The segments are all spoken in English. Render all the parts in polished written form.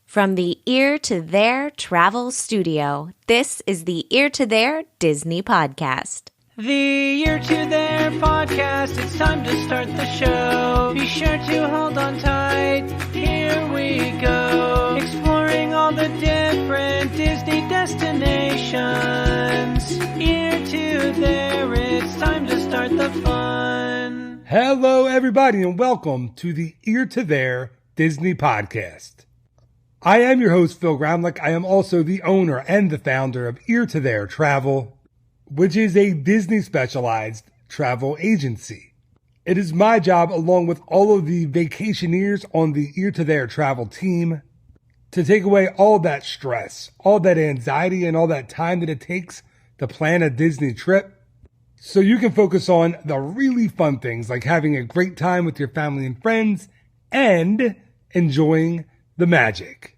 From the Ear to There Travel Studio, this is the Ear to There Disney Podcast. The Ear to There Podcast, it's time to start the show. Be sure to hold on tight, here we go. Exploring all the different Disney destinations. Ear to There, it's time to start the fun. Hello everybody and welcome to the Ear to There Disney Podcast. I am your host, Phil Gramlich. I am also the owner and the founder of Ear to There Travel, which is a Disney specialized travel agency. It is my job, along with all of the vacationeers on the Ear to There Travel team, to take away all that stress, all that anxiety, and all that time that it takes to plan a Disney trip, so you can focus on the really fun things like having a great time with your family and friends and enjoying the magic.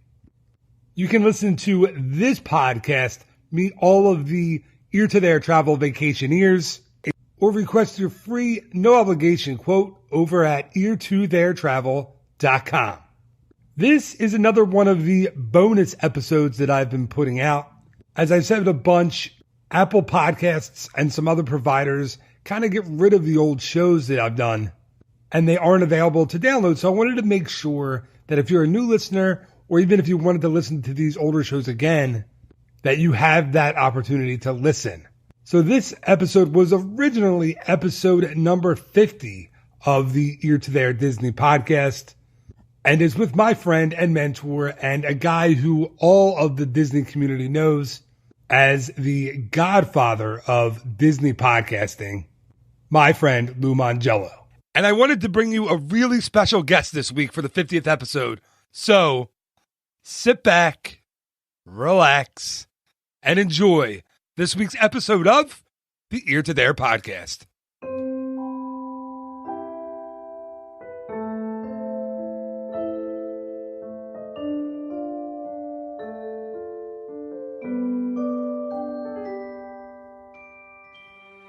You can listen to this podcast, meet all of the Ear to There Travel vacationeers, or request your free, no obligation quote over at eartotheretravel.com. This is another one of the bonus episodes that I've been putting out. As I've said a bunch, Apple Podcasts and some other providers kind of get rid of the old shows that I've done, and they aren't available to download. So I wanted to make sure that if you're a new listener, or even if you wanted to listen to these older shows again, that you have that opportunity to listen. So this episode was originally episode number 50 of the Ear to There Disney Podcast, and is with my friend and mentor and a guy who all of the Disney community knows as the godfather of Disney podcasting, my friend Lou Mongello. And I wanted to bring you a really special guest this week for the 50th episode. So sit back, relax, and enjoy this week's episode of the Ear to There Podcast.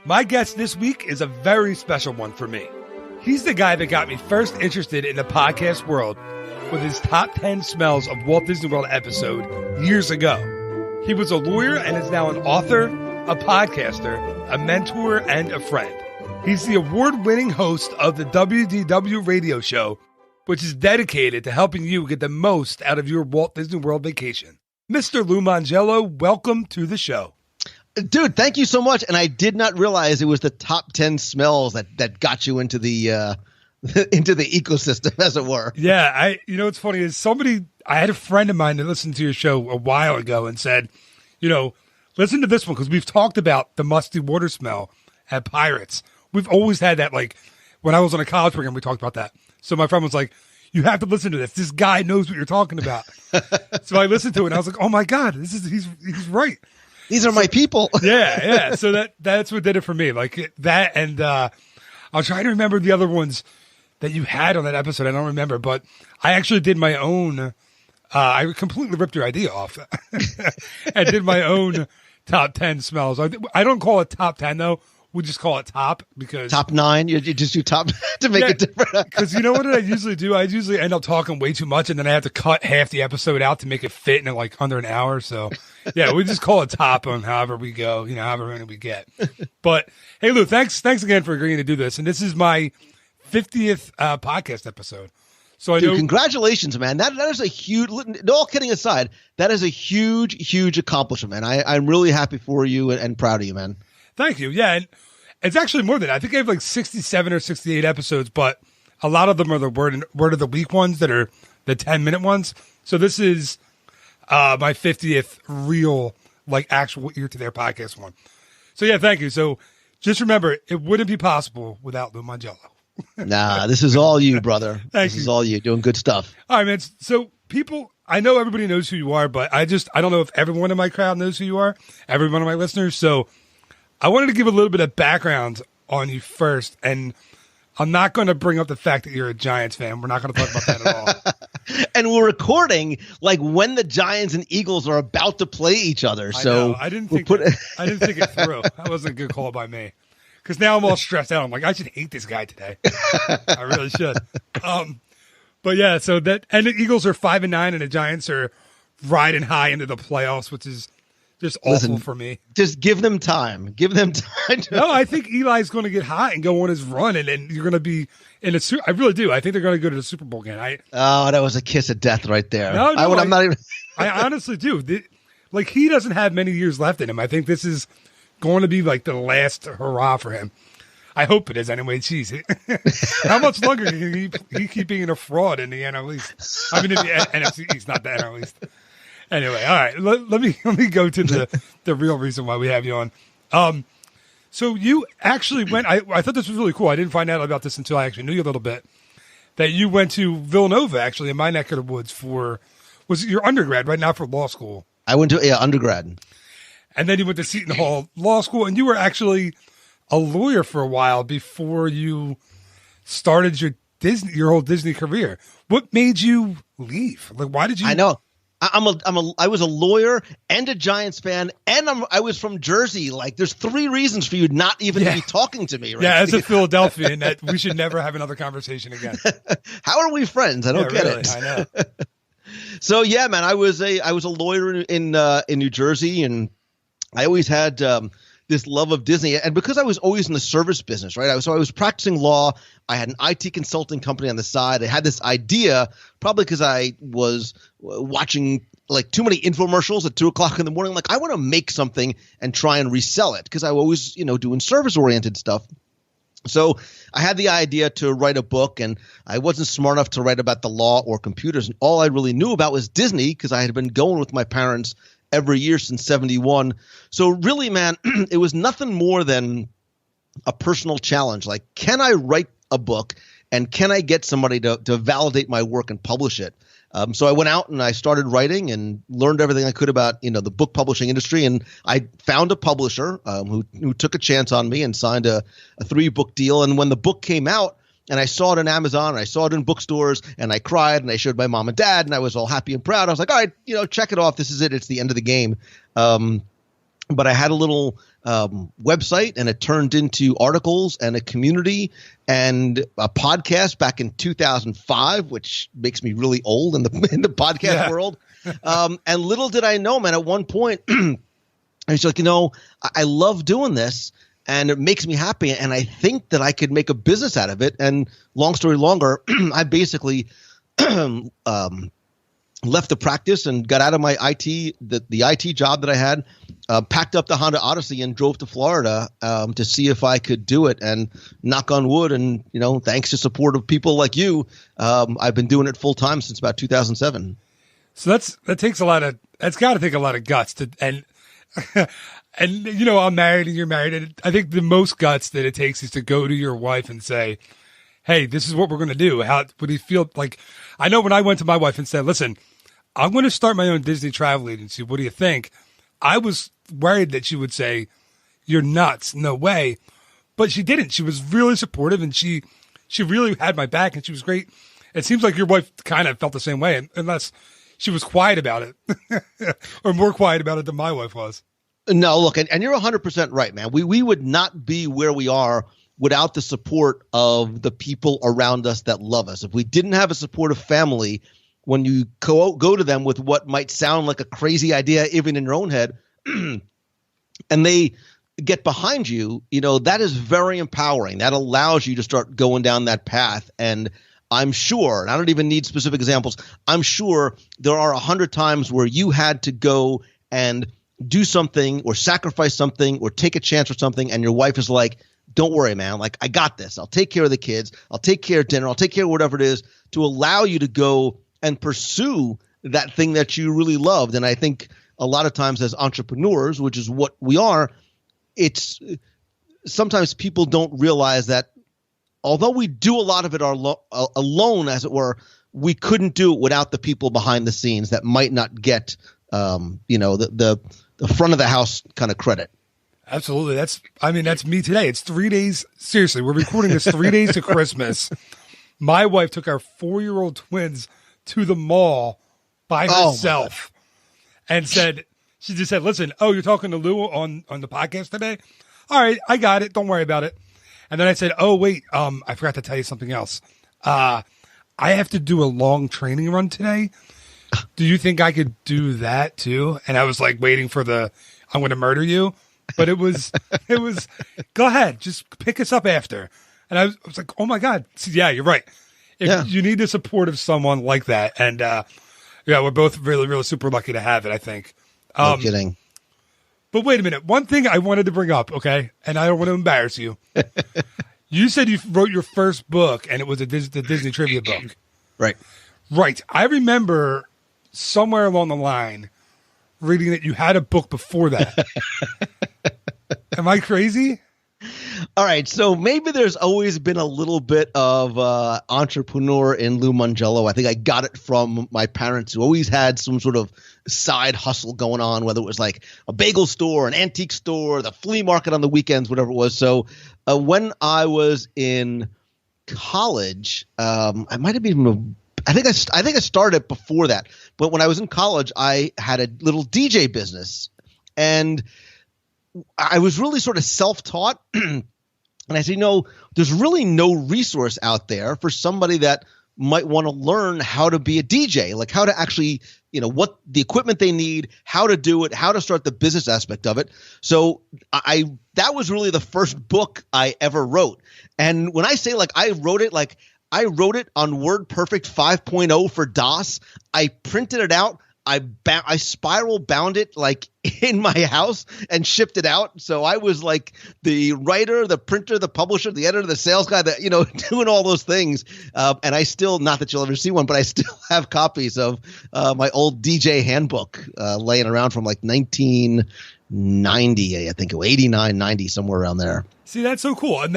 My guest this week is a very special one for me. He's the guy that got me first interested in the podcast world with his top 10 smells of Walt Disney World episode years ago. He was a lawyer and is now an author, a podcaster, a mentor, and a friend. He's the award-winning host of the WDW radio show, which is dedicated to helping you get the most out of your Walt Disney World vacation. Mr. Lou Mongello, welcome to the show. Dude, thank you so much. And I did not realize it was the top 10 smells that got you into the into the ecosystem, as it were. Yeah, it's funny is I had a friend of mine that listened to your show a while ago and said, listen to this one because we've talked about the musty water smell at Pirates. We've always had that, like when I was on a college program, we talked about that. So my friend was like, you have to listen to this. This guy knows what you're talking about. So I listened to it and I was like, oh my God, he's right. These are my people. Yeah. So that's what did it for me. Like that. And I'll try to remember the other ones that you had on that episode. I don't remember, but I actually did my own. I completely ripped your idea off. I did my own top 10 smells. I don't call it top 10 though. We just call it top because top 9. You just do top to make it different. Because you know what I usually do? I usually end up talking way too much, and then I have to cut half the episode out to make it fit in like under an hour. So yeah, we just call it top on however we go, however many we get. But hey, Lou, thanks again for agreeing to do this. And this is my 50th podcast episode. So Dude, congratulations, man. That is a huge, all kidding aside, that is a huge accomplishment, man. I'm really happy for you and proud of you, man. Thank you. Yeah, and it's actually more than that. I think I have like 67 or 68 episodes, but a lot of them are the word of the week ones that are the 10-minute ones. So this is my 50th real, like actual Ear to There podcast one. So yeah, thank you. So just remember, it wouldn't be possible without Lou Mongello. Nah, this is all you, brother. This is all you doing good stuff. All right, man. So I know everybody knows who you are, but I don't know if everyone in my crowd knows who you are, every one of my listeners. So I wanted to give a little bit of background on you first, and I'm not going to bring up the fact that you're a Giants fan. We're not going to talk about that at all. And we're recording like when the Giants and Eagles are about to play each other. So I didn't think it through. That wasn't a good call by me. Because now I'm all stressed out. I'm like, I should hate this guy today. I really should. But yeah, so that, and the Eagles are 5-9 and the Giants are riding high into the playoffs, which is just awful for me. Just give them time. Give them time. No, I think Eli's going to get hot and go on his run, and then you're going to be in a. I really do. I think they're going to go to the Super Bowl again. Oh, that was a kiss of death right there. No, I'm not even. I honestly do. Like, he doesn't have many years left in him. I think this is going to be like the last hurrah for him. I hope it is anyway. Jeez, how much longer can he keep being a fraud in the NL East? I mean, in the NFC East, not the NL East. Anyway, all right. Let me go to the real reason why we have you on. So you actually went. I thought this was really cool. I didn't find out about this until I actually knew you a little bit. That you went to Villanova, actually, in my neck of the woods was it your undergrad right now for law school? I went to undergrad, and then you went to Seton Hall Law School, and you were actually a lawyer for a while before you started your whole Disney career. What made you leave? Like, why did you? I know. I was a lawyer and a Giants fan, and I was from Jersey. Like, there's 3 reasons for you not even to be talking to me, right? Yeah, as a Philadelphian, that we should never have another conversation again. How are we friends? I don't get really, it. I know. So yeah, man, I was a lawyer in New Jersey, and I always had this love of Disney, and because I was always in the service business, right? I was practicing law. I had an IT consulting company on the side. I had this idea, probably because I was watching like too many infomercials at 2:00 in the morning. Like, I want to make something and try and resell it, because I was always, doing service oriented stuff. So I had the idea to write a book, and I wasn't smart enough to write about the law or computers. And all I really knew about was Disney, because I had been going with my parents every year since 71. So really, man, it was nothing more than a personal challenge. Like, can I write a book, and can I get somebody to validate my work and publish it? So I went out and I started writing and learned everything I could about, the book publishing industry. And I found a publisher who took a chance on me and signed a 3-book deal. And when the book came out, and I saw it on Amazon, and I saw it in bookstores, and I cried, and I showed my mom and dad, and I was all happy and proud. I was like, all right, check it off. This is it. It's the end of the game. But I had a little website, and it turned into articles and a community and a podcast back in 2005, which makes me really old in the podcast world. And little did I know, man, at one point, I was like, I love doing this, and it makes me happy, and I think that I could make a business out of it. And long story longer, I basically left the practice and got out of my the IT job that I had, packed up the Honda Odyssey and drove to Florida to see if I could do it. And knock on wood, and thanks to support of people like you, I've been doing it full time since about 2007. So that's got to take a lot of guts and I'm married and you're married, and I think the most guts that it takes is to go to your wife and say, hey, this is what we're going to do. How would you feel? Like, I know when I went to my wife and said, listen, I'm going to start my own Disney travel agency. What do you think? I was worried that she would say, you're nuts. No way. But she didn't. She was really supportive, and she really had my back, and she was great. It seems like your wife kind of felt the same way, unless she was quiet about it or more quiet about it than my wife was. No, look, and you're 100% right, man. We would not be where we are without the support of the people around us that love us. If we didn't have a supportive family, when you go to them with what might sound like a crazy idea, even in your own head, and they get behind you, that is very empowering. That allows you to start going down that path. And I'm sure, and I don't even need specific examples, I'm sure there are 100 times where you had to go and do something or sacrifice something or take a chance or something, and your wife is like, don't worry, man. Like, I got this. I'll take care of the kids. I'll take care of dinner. I'll take care of whatever it is, to allow you to go and pursue that thing that you really loved. And I think a lot of times as entrepreneurs, which is what we are, it's sometimes people don't realize that although we do a lot of it alone, as it were, we couldn't do it without the people behind the scenes that might not get, the front of the house kind of credit. Absolutely. That's me today. It's 3 days. Seriously, we're recording this 3 days to Christmas. My wife took our 4-year-old twins to the mall by herself and she just said, listen, you're talking to Lou on the podcast today? All right, I got it. Don't worry about it. And then I said, oh, wait, I forgot to tell you something else. I have to do a long training run today. Do you think I could do that too? And I was like waiting for I'm going to murder you. But it was, go ahead, just pick us up after. And I was like, oh my God. Yeah, you're right. You need the support of someone like that. And, we're both really, really super lucky to have it, I think. No kidding. But wait a minute. One thing I wanted to bring up, okay? And I don't want to embarrass you. You said you wrote your first book and it was the Disney trivia book. Right. Right. I remember somewhere along the line reading that you had a book before that. Am I crazy? All right, so maybe there's always been a little bit of entrepreneur in Lou Mongello. I think I got it from my parents, who always had some sort of side hustle going on, whether it was like a bagel store, an antique store, the flea market on the weekends, whatever it was. So when I was in college, I might have been I think I started before that. But when I was in college, I had a little DJ business, and I was really sort of self-taught. And I said, there's really no resource out there for somebody that might want to learn how to be a DJ, like how to actually, what the equipment they need, how to do it, how to start the business aspect of it. So that was really the first book I ever wrote. And when I say I wrote it on WordPerfect 5.0 for DOS. I printed it out. I spiral bound it in my house and shipped it out. So I was like the writer, the printer, the publisher, the editor, the sales guy, that doing all those things. And I still, not that you'll ever see one, but I still have copies of my old DJ handbook laying around from 1990. I think it was 89, 90, somewhere around there. See, that's so cool. And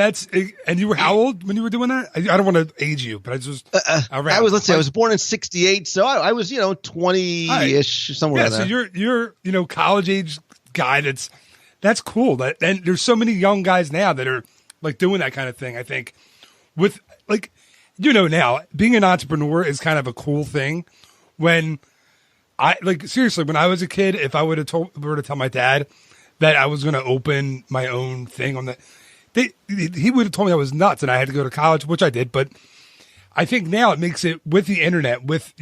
you were how old when you were doing that? I don't want to age you, but I just around. I was born in 68, so I was 20-ish, somewhere around there. So you're college age guy. That's cool. And there's so many young guys now that are doing that kind of thing. I think with now being an entrepreneur is kind of a cool thing. When I seriously, when I was a kid, if I were to tell my dad that I was going to open my own thing on that, he would have told me I was nuts and I had to go to college, which I did. But I think now it makes it with the internet, with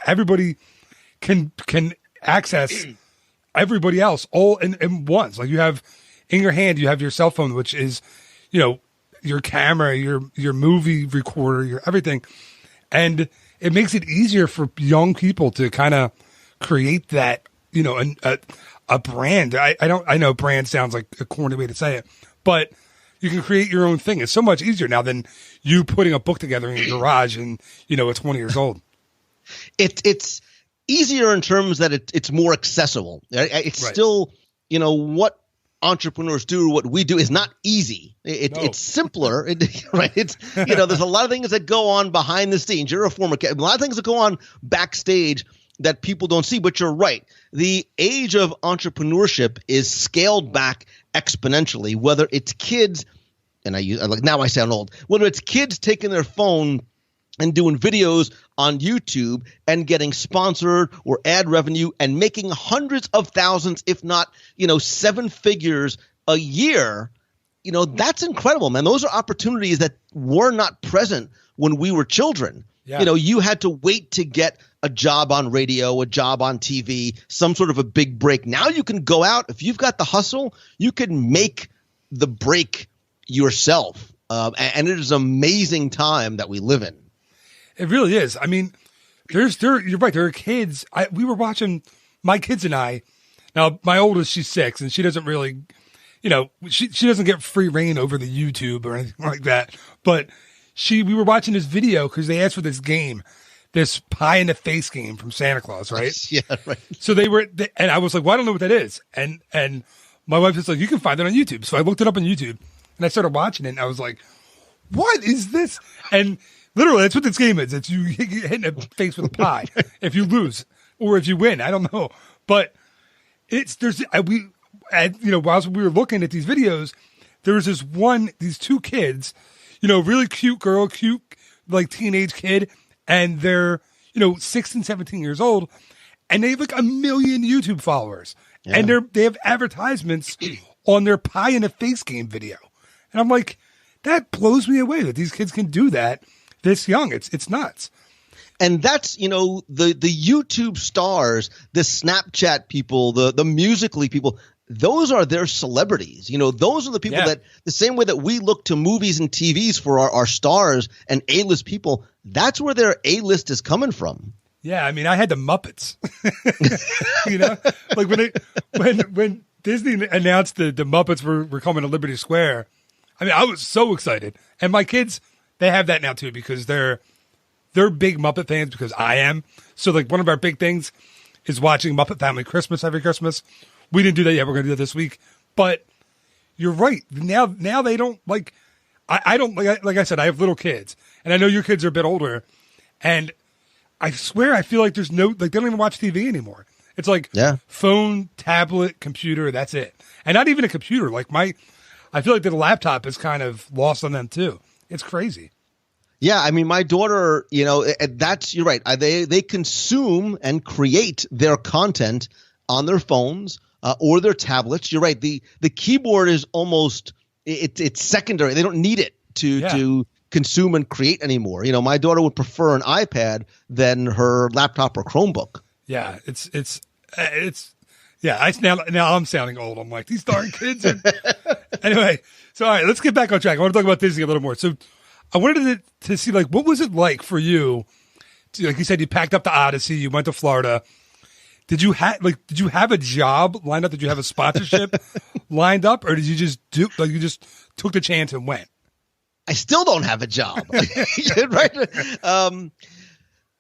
everybody can access everybody else all in once. You have in your hand, you have your cell phone, which is your camera, your movie recorder, your everything, and it makes it easier for young people to kind of create that a brand. I know brand sounds like a corny way to say it, but you can create your own thing. It's so much easier now than you putting a book together in your garage and at 20 years old. It's easier in terms that it's more accessible. It's right. Still, what entrepreneurs do, what we do is not easy. It's simpler, right? It's there's a lot of things that go on behind the scenes. You're a former a lot of things that go on backstage that people don't see, but you're right. The age of entrepreneurship is scaled back exponentially, whether it's kids, and now I sound old, whether it's kids taking their phone and doing videos on YouTube and getting sponsored or ad revenue and making hundreds of thousands, if not, 7 figures a year, that's incredible, man. Those are opportunities that were not present when we were children. Yeah. You had to wait to get a job on radio, a job on TV, some sort of a big break. Now you can go out. If you've got the hustle, you can make the break yourself. And it is an amazing time that we live in. It really is. I mean, you're right. There are kids. We were watching, my kids and I. Now, my oldest, she's 6, and she doesn't really, she doesn't get free reign over the YouTube or anything like that. But we were watching this video because they asked for this game, this pie in the face game from Santa Claus, right? Yeah, right. So and I was like, well, I don't know what that is. And my wife was like, you can find it on YouTube. So I looked it up on YouTube and I started watching it and I was like, what is this? And literally, that's what this game is. It's you hit in the face with a pie if you lose or if you win. I don't know. But whilst we were looking at these videos, there was these 2 kids, really cute girl, cute, teenage kid. And they're, 6 and 17 years old, and they have 1 million YouTube followers. Yeah. And they have advertisements on their pie in the face game video. And I'm like, that blows me away that these kids can do that this young. It's nuts. And that's, the YouTube stars, the Snapchat people, the Musical.ly people, those are their celebrities. Those are the people that, the same way that we look to movies and TVs for our stars and A-list people, that's where their A-list is coming from. Yeah, I mean, I had the Muppets. Like when Disney announced the Muppets were coming to Liberty Square, I mean, I was so excited. And my kids, they have that now too because they're big Muppet fans because I am. So like one of our big things is watching Muppet Family Christmas every Christmas. We didn't do that yet. We're going to do that this week. But you're right. Now they don't like. I don't like I said. I have little kids, and I know your kids are a bit older, and I swear I feel like there's no like they don't even watch TV anymore. It's like phone, tablet, computer. That's it, and not even a computer. Like I feel like the laptop is kind of lost on them too. It's crazy. Yeah, I mean, my daughter, you're right. They consume and create their content on their phones or their tablets. You're right. The keyboard is almost it's secondary. They don't need it to consume and create anymore. My daughter would prefer an iPad than her laptop or Chromebook. Yeah, it's now I'm sounding old. I'm like, these darn kids. Anyway, so all right, let's get back on track. I want to talk about Disney a little more. So I wanted to see, like, what was it like for you? Like you said, you packed up the Odyssey, you went to Florida. Did you have a job lined up? Did you have a sponsorship lined up, or did you just you just took the chance and went? I still don't have a job, right?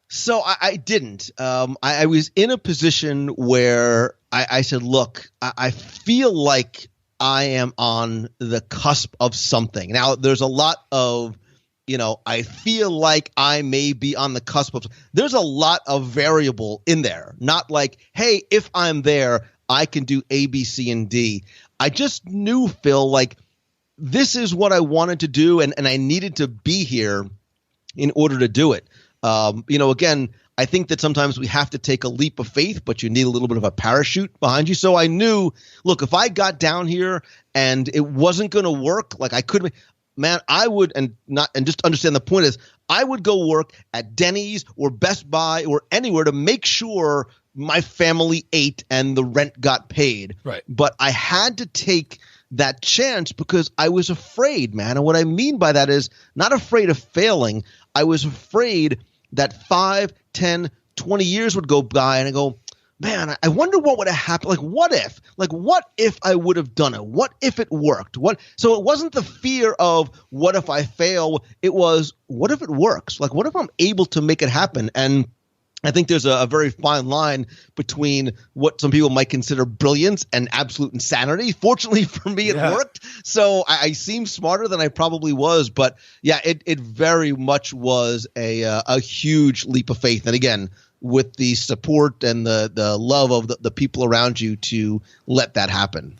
So I didn't. I was in a position where I said, look, I feel like I am on the cusp of something. Now, there's a lot of, I feel like I may be on the cusp of, there's a lot of variable in there. Not like, hey, if I'm there, I can do A, B, C, and D. I just knew, Phil, like this is what I wanted to do, and I needed to be here in order to do it. Again, I think that sometimes we have to take a leap of faith, but you need a little bit of a parachute behind you. So I knew, look, if I got down here and it wasn't going to work, like I could, man, I would, and just understand the point is, I would go work at Denny's or Best Buy or anywhere to make sure my family ate and the rent got paid. Right. But I had to take that chance because I was afraid, man. And what I mean by that is not afraid of failing. I was afraid that 5, 10, 20 years would go by and I go, man, I wonder what would have happened. Like, what if I would have done it? What if it worked? So it wasn't the fear of what if I fail? It was, what if it works? Like, what if I'm able to make it happen? And I think there's a very fine line between what some people might consider brilliance and absolute insanity. Fortunately for me, it worked. So I seem smarter than I probably was. But yeah, it very much was a huge leap of faith. And again, with the support and the love of the people around you to let that happen.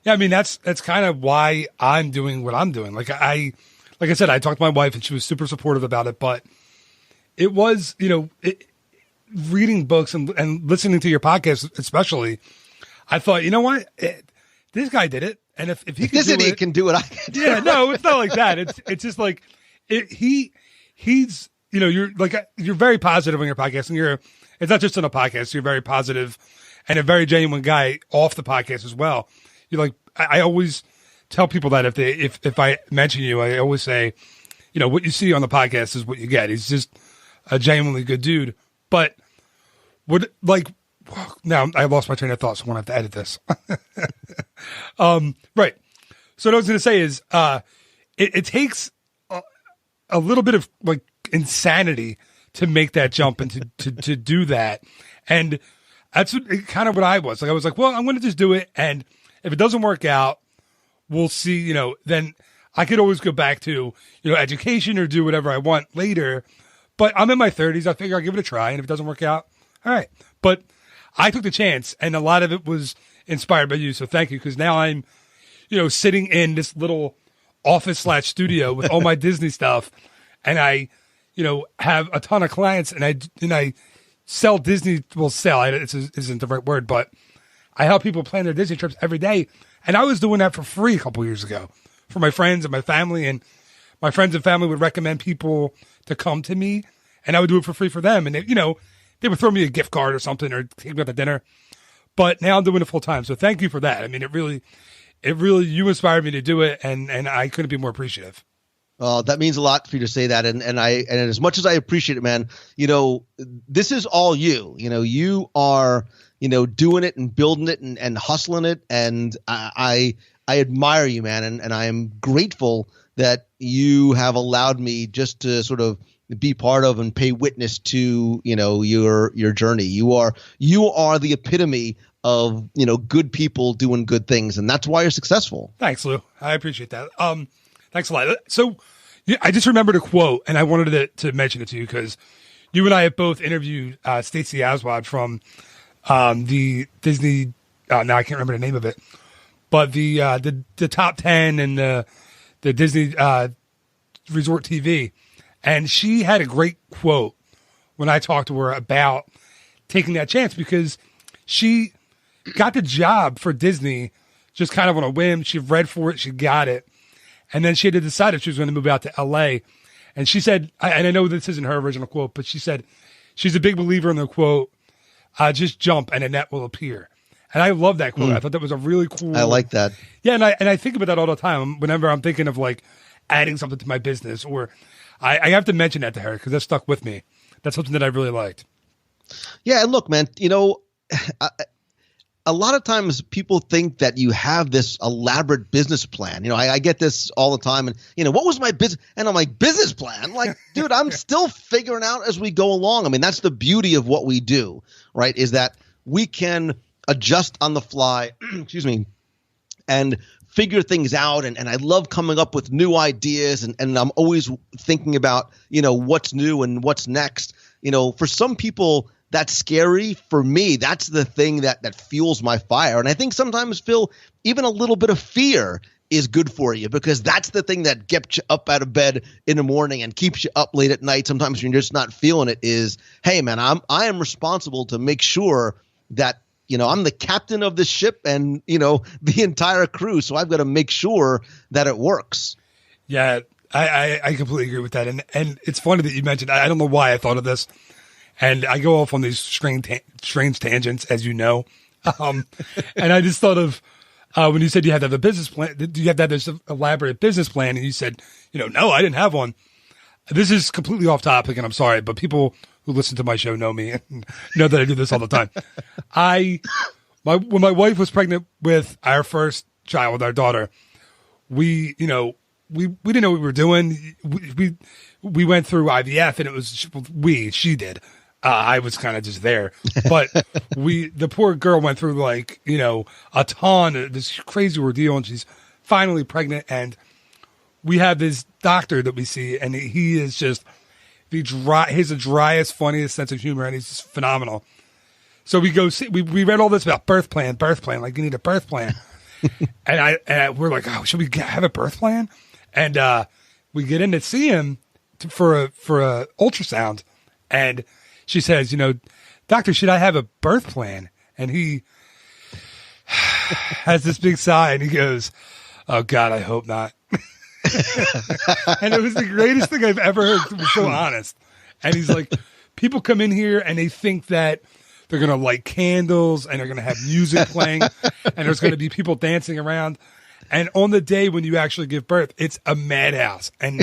Yeah, I mean, that's kind of why I'm doing what I'm doing. Like I said, I talked to my wife and she was super supportive about it. But it was, reading books and listening to your podcast, especially, I thought, you know what, this guy did it, and if he can do it, can do it. I can do it. No, it's not like that. It's just like he's you're very positive on your podcast, and it's not just on a podcast. You're very positive and a very genuine guy off the podcast as well. You're like, I always tell people that if I mention you, I always say, what you see on the podcast is what you get. He's just a genuinely good dude. But now I lost my train of thought, so I'm going to have to edit this. Right. So what I was going to say is it takes a little bit of like insanity to make that jump and to do that. And that's kind of what I was. Like I was like, well, I'm going to just do it. And if it doesn't work out, we'll see, then I could always go back to, education or do whatever I want later. But I'm in my 30s. I figure I'll give it a try. And if it doesn't work out, all right. But I took the chance, and a lot of it was inspired by you. So thank you, because now I'm, sitting in this little office/studio with all my Disney stuff, and I, have a ton of clients, and I sell Disney. Well, sell it isn't the right word, but I help people plan their Disney trips every day. And I was doing that for free a couple years ago for my friends and my family, and my friends and family would recommend people to come to me, and I would do it for free for them. And they, they would throw me a gift card or something, or take me out to dinner. But now I'm doing it full time. So thank you for that. I mean, it really, you inspired me to do it, and I couldn't be more appreciative. That means a lot for you to say that. And as much as I appreciate it, man, this is all you. You are, doing it and building it and hustling it. And I admire you, man. And I am grateful that you have allowed me just to sort of be part of and pay witness to, your journey. You are the epitome of, good people doing good things. And that's why you're successful. Thanks, Lou. I appreciate that. Thanks a lot. So I just remembered a quote, and I wanted to mention it to you because you and I have both interviewed Stacey Aswad from the Disney. Now I can't remember the name of it, but the top 10 and the Disney Resort TV, and she had a great quote when I talked to her about taking that chance because she got the job for Disney just kind of on a whim. She read for it, she got it. And then she had to decide if she was going to move out to LA. And she said, and I know this isn't her original quote, but she said she's a big believer in the quote, just jump and a net will appear. And I love that quote. I thought that was a really cool. I like that. Yeah. And I think about that all the time whenever I'm thinking of like adding something to my business, or I have to mention that to her because that stuck with me. That's something that I really liked. Yeah. And look, man, a lot of times people think that you have this elaborate business plan. I get this all the time. And, what was my business? And I'm like, business plan? Like, dude, I'm still figuring out as we go along. I mean, that's the beauty of what we do, right? Is that we can adjust on the fly, excuse me, and figure things out. And I love coming up with new ideas. And I'm always thinking about, what's new and what's next. For some people, that's scary. For me, that's the thing that fuels my fire. And I think sometimes, Phil, even a little bit of fear is good for you because that's the thing that gets you up out of bed in the morning and keeps you up late at night. Sometimes when you're just not feeling it is, hey, man, I am responsible to make sure that, I'm the captain of the ship and, the entire crew. So I've got to make sure that it works. Yeah, I completely agree with that. And it's funny that you mentioned, I don't know why I thought of this. And I go off on these strange tangents, as you know. And I just thought of when you said you had to have a business plan, you have to have this elaborate business plan, and you said, no, I didn't have one. This is completely off topic, and I'm sorry, but people who listen to my show know me and know that I do this all the time. When my wife was pregnant with our first child, with our daughter, we didn't know what we were doing. We went through IVF, and it was she did. I was kind of just there, but the poor girl went through like, a ton of this crazy ordeal, and she's finally pregnant. And we have this doctor that we see, and he is just he has the driest, funniest sense of humor, and he's just phenomenal. So we go see, we read all this about birth plan, like you need a birth plan. and we're like, oh, should we have a birth plan? And, we get in to see him for a ultrasound, and she says, doctor, should I have a birth plan? And he has this big sigh, and he goes, oh God, I hope not. And it was the greatest thing I've ever heard. He was so honest. And he's like, people come in here and they think that they're going to light candles and they're going to have music playing and there's going to be people dancing around. And on the day when you actually give birth, it's a madhouse. And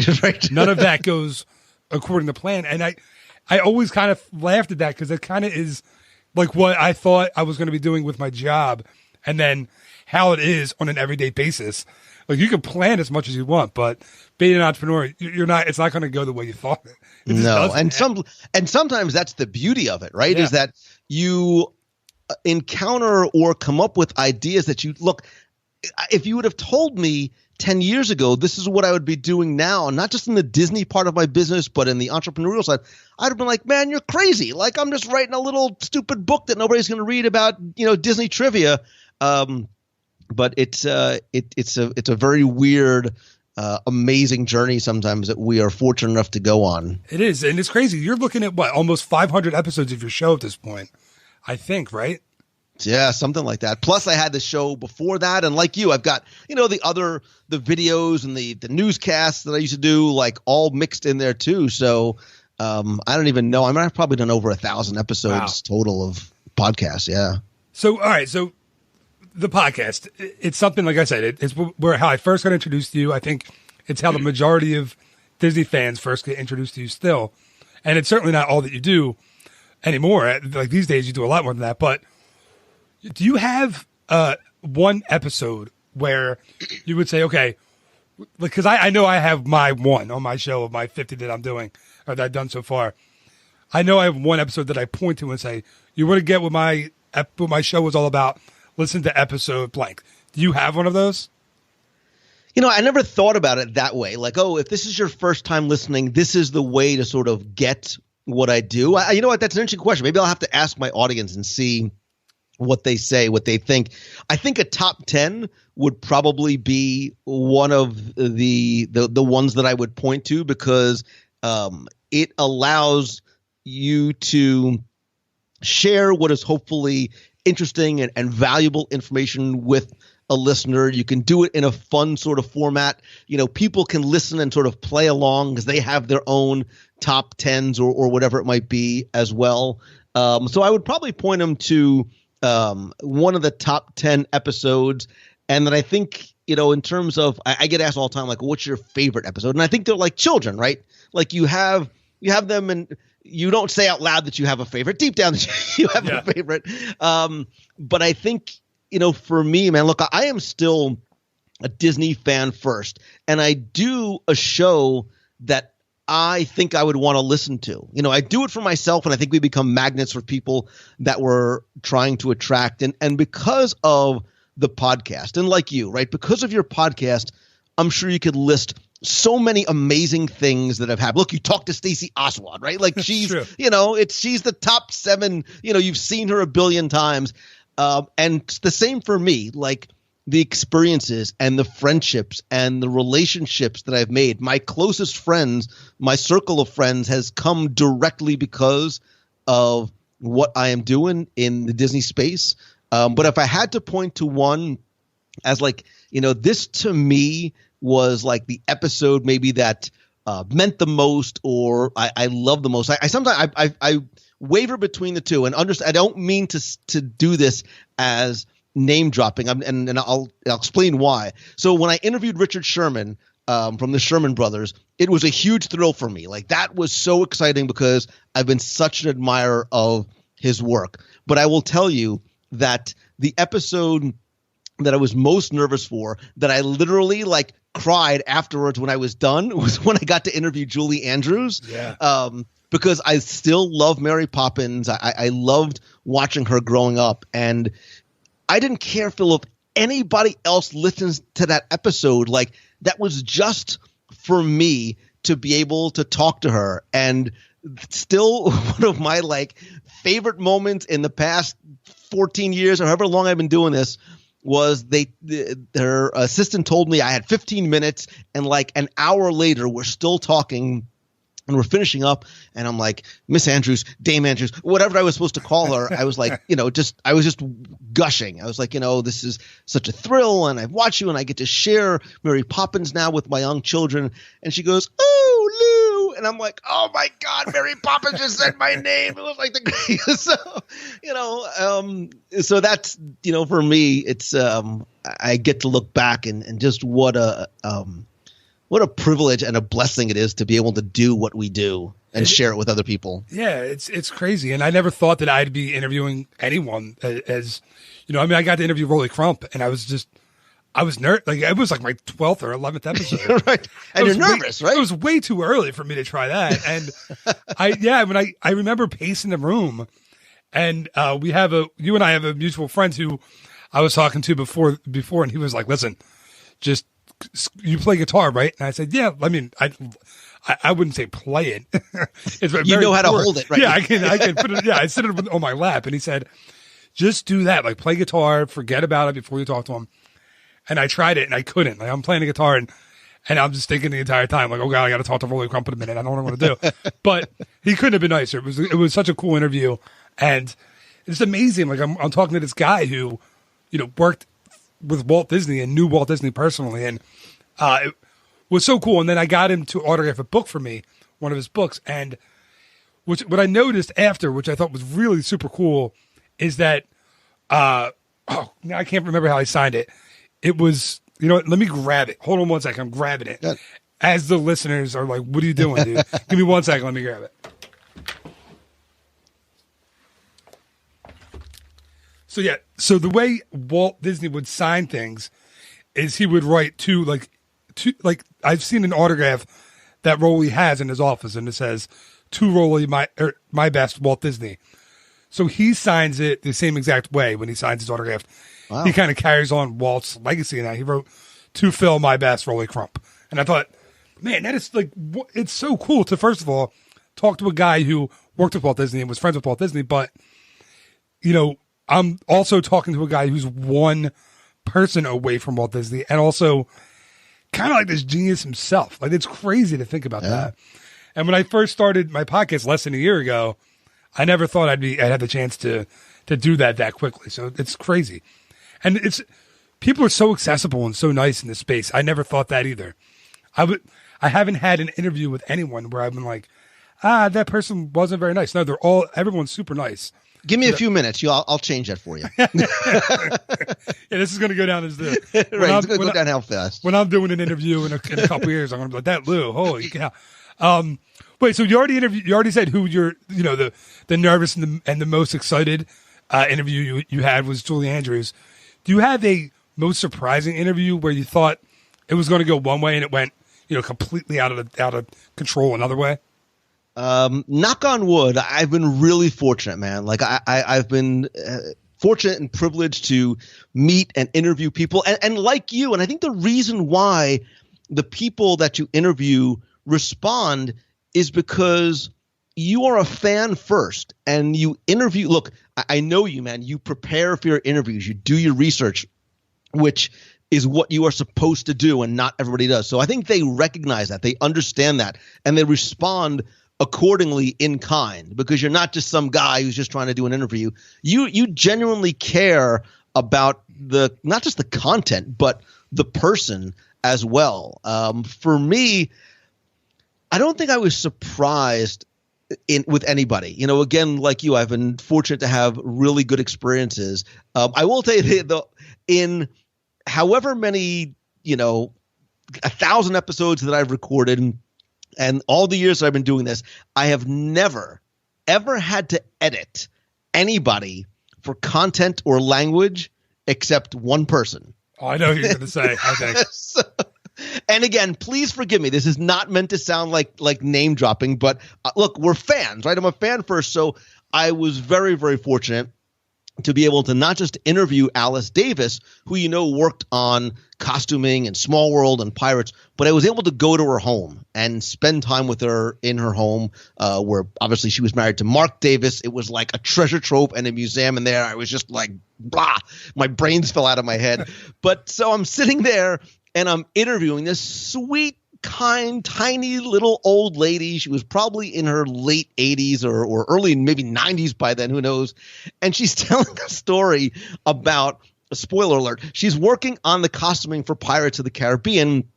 none of that goes according to plan. And I always kind of laughed at that because it kind of is like what I thought I was going to be doing with my job and then how it is on an everyday basis. Like you can plan as much as you want, but being an entrepreneur, it's not going to go the way you thought it. No. And sometimes that's the beauty of it, right? Yeah. Is that you encounter or come up with ideas that if you would have told me 10 years ago, this is what I would be doing now, not just in the Disney part of my business, but in the entrepreneurial side, I'd have been like, man, you're crazy. Like I'm just writing a little stupid book that nobody's going to read about, Disney trivia. But it's a very weird, amazing journey sometimes that we are fortunate enough to go on. It is. And it's crazy. You're looking at almost 500 episodes of your show at this point, I think, right? Yeah, something like that. Plus, I had the show before that, and like you, I've got the videos and the newscasts that I used to do, like all mixed in there too. So I don't even know. I've probably done over 1,000 episodes total of podcasts. Yeah. So all right, so the podcast, it's something like I said, it's where how I first got introduced to you. I think it's how the majority of Disney fans first get introduced to you still, and it's certainly not all that you do anymore. Like these days, you do a lot more than that, but. Do you have one episode where you would say, okay, because I know I have my one on my show of my 50 that I'm doing or that I've done so far. I know I have one episode that I point to and say, you want to get what my show was all about, listen to episode blank. Do you have one of those? I never thought about it that way. Like, oh, if this is your first time listening, this is the way to sort of get what I do. You know what? That's an interesting question. Maybe I'll have to ask my audience and see what they say, what they think. I think a top 10 would probably be one of the ones that I would point to because it allows you to share what is hopefully interesting and valuable information with a listener. You can do it in a fun sort of format. People can listen and sort of play along because they have their own top 10s or whatever it might be as well. So I would probably point them to one of the top 10 episodes. And then I think, in terms of, I get asked all the time, like, what's your favorite episode? And I think they're like children, right? Like you have them and you don't say out loud that you have a favorite. Deep down, you have a favorite. But I think, for me, man, look, I am still a Disney fan first. And I do a show that I think I would want to listen to. I do it for myself, and I think we become magnets for people that we're trying to attract. And because of the podcast, and like you, right, because of your podcast, I'm sure you could list so many amazing things that have happened. Look, you talked to Stacey Oswald, right? Like she's, she's the top 7. You've seen her a billion times. And it's the same for me. Like, the experiences and the friendships and the relationships that I've made, my closest friends, my circle of friends has come directly because of what I am doing in the Disney space. But if I had to point to one as like, this to me was like the episode maybe that meant the most or I love the most. I sometimes I waver between the two and understand. I don't mean to do this as name dropping, and I'll explain why. So when I interviewed Richard Sherman from the Sherman Brothers, it was a huge thrill for me. Like that was so exciting because I've been such an admirer of his work. But I will tell you that the episode that I was most nervous for, that I literally like cried afterwards when I was done, was when I got to interview Julie Andrews. Yeah. Because I still love Mary Poppins. I loved watching her growing up, and I didn't care, Phil, if anybody else listens to that episode. Like that was just for me to be able to talk to her. And still one of my like favorite moments in the past 14 years or however long I've been doing this was their assistant told me I had 15 minutes and like an hour later we're still talking. And we're finishing up, and I'm like, Miss Andrews, Dame Andrews, whatever I was supposed to call her. I was like, I was just gushing. I was like, this is such a thrill, and I've watched you, and I get to share Mary Poppins now with my young children. And she goes, oh, Lou. And I'm like, oh, my God, Mary Poppins just said my name. It was like the greatest. So that's, for me, it's I get to look back and just what a privilege and a blessing it is to be able to do what we do and share it with other people. Yeah, it's crazy. And I never thought that I'd be interviewing anyone as I got to interview Rollie Crump, and I was nervous. Like it was like my 12th or 11th episode. Right. And you're nervous, right? It was way too early for me to try that. And I remember pacing the room, and you and I have a mutual friend who I was talking to before, and he was like, listen, just, you play guitar, right? And I said, yeah. I mean, I wouldn't say play it. It's you know how to hold it, right? Yeah, I can put it. Yeah, I sit it on my lap. And he said, just do that. Like play guitar, forget about it before you talk to him. And I tried it and I couldn't. Like I'm playing the guitar and I'm just thinking the entire time, like, oh God, I got to talk to Rollie Crump in a minute. I don't know what to do. But he couldn't have been nicer. It was such a cool interview. And it's amazing. Like I'm talking to this guy who, worked with Walt Disney and knew Walt Disney personally, and it was so cool. And then I got him to autograph a book for me, one of his books, and what I noticed after, which I thought was really super cool, is that now I can't remember how I signed it. It was, let me grab it. Hold on one second. I'm grabbing it. Good. As the listeners are like, what are you doing, dude? Give me 1 second. Let me grab it. So the way Walt Disney would sign things is he would write to I've seen an autograph that Rollie has in his office, and it says, "To Rollie, my best, Walt Disney." So he signs it the same exact way when he signs his autograph. Wow. He kind of carries on Walt's legacy, and he wrote, "To Phil, my best, Rollie Crump." And I thought, man, that is it's so cool to, first of all, talk to a guy who worked with Walt Disney and was friends with Walt Disney, but, I'm also talking to a guy who's one person away from Walt Disney and also kind of like this genius himself. Like, it's crazy to think about that. And when I first started my podcast less than a year ago, I never thought I'd have the chance to do that quickly. So it's crazy. And people are so accessible and so nice in this space. I never thought that either. I haven't had an interview with anyone where I've been like, that person wasn't very nice. No, everyone's super nice. Give me a few minutes. I'll change that for you. Yeah, this is going to go down as the right. It's going to go down how fast. When I'm doing an interview in a couple of years, I'm going to be like, that Lou, holy cow. Wait, so you already said who the nervous and the most excited interview you had was Julie Andrews. Do you have a most surprising interview where you thought it was going to go one way and it went, completely out of control another way? Knock on wood, I've been really fortunate, man. Like I've been fortunate and privileged to meet and interview people, and like you. And I think the reason why the people that you interview respond is because you are a fan first, and you interview. Look, I know you, man. You prepare for your interviews. You do your research, which is what you are supposed to do, and not everybody does. So I think they recognize that, they understand that, and they respond accordingly in kind, because you're not just some guy who's just trying to do an interview. You genuinely care about not just the content, but the person as well. For me, I don't think I was surprised with anybody. Again, like you, I've been fortunate to have really good experiences. I will tell you, in however many, 1,000 episodes that I've recorded, and all the years that I've been doing this, I have never, ever had to edit anybody for content or language except one person. Oh, I know what you're going to say, I think. And again, please forgive me. This is not meant to sound like name dropping, but look, we're fans, right? I'm a fan first. So I was very, very fortunate to be able to not just interview Alice Davis, who worked on costuming and Small World and Pirates, but I was able to go to her home and spend time with her in her home, where obviously she was married to Mark Davis. It was like a treasure trove and a museum in there. I was just like, blah, my brains fell out of my head. But so I'm sitting there and I'm interviewing this sweet, kind, tiny little old lady. She was probably in her late 80s or early maybe 90s by then, who knows. And she's telling a story about, a spoiler alert, she's working on the costuming for Pirates of the Caribbean,